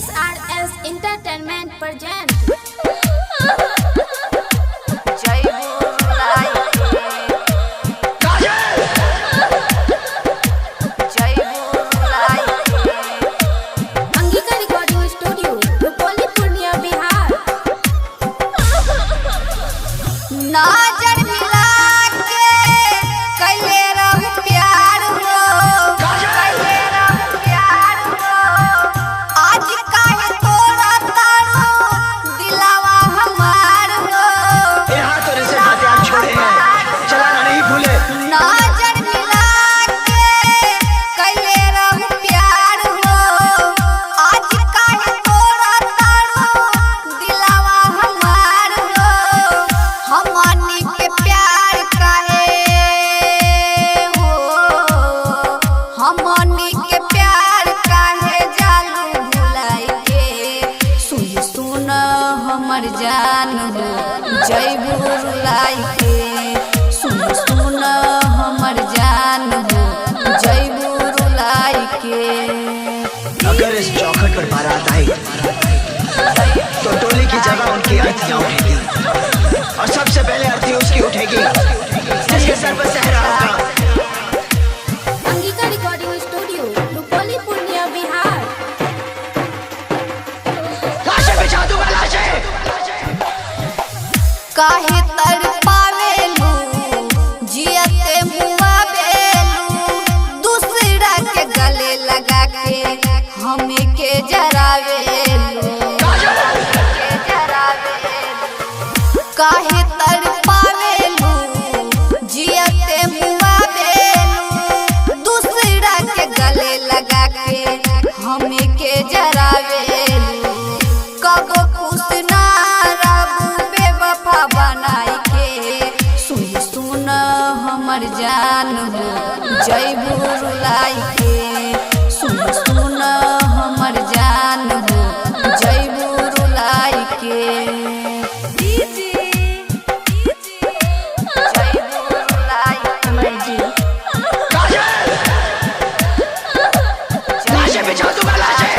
SRS Entertainment present जय बुलाई जय बुलाई अंगिका रिकॉर्डिंग स्टूडियो रुपौली पूर्णिया बिहार। नजर मिला के कैले रहू प्यार हो, कैले रहू प्यार हो। आज काहे तोरा तारो दिलावा हमार हो। यहाँ तो ऐसे बातें आप छोड़े हैं, चलाना नहीं भूले। नजर मिला के कैले रहू प्यार हो। आज काहे तोरा तारो दिलावा हमार हो। हमनी के प्यार काहे हो, हमनी के प्यार काहे जालू भुलाई के। सुन सुन हमर जान हो, जय बुलाई के। सुन सुन हमर जान हो, जय बुलाई के। अगर इस चौखट पर बारात आई तो टोली की जगह उनकी अर्थियां उठेगी और सबसे पहले अर्थी उसकी उठेगी जिसके सर पर सहरा होगा। Angika recording studio Rupauli Purnia Bihar. लाशें बिछा दूंगा, लाशें। काहे तड़पावेलू जियते मुआवेलू, दूसरा के गले लगा के हमें के जरावेलू, के जरावेलू। काहे तड़पावेलू जियते मुआवेलू, दूसरा के गले लगा के हमें के जरावेलू। कब खुश ना रहू बेवफा बनाई के। सुन सुन हमर जान हो, जय बुलाई के। सुन सुन हमर जान हो, जय बुलाई के। जय बुलाई लाशें बिछा दूंगा, लाशें।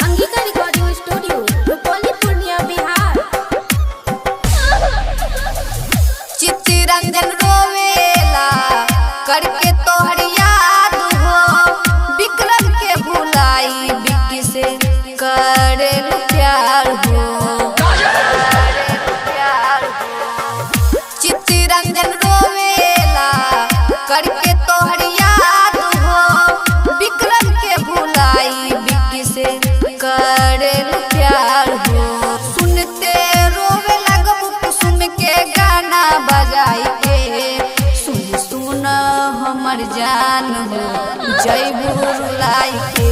Angika recording studio Rupauli Purnia Bihar. चित्तरंजन रोवेला करके तोहर याद हो। विक्रम के भुलाई बिक्की से करेलू प्यार हो, करेलू प्यार हो। चित्तरंजन रोवेला करके तोहर याद हो। विक्रम के भुलाई बिक्की से करेलू प्यार हो। सुनते रोवे लगबू कुसुम के गाना बजाई के। सुन सुन हमर जान हो, जय बुलाई के।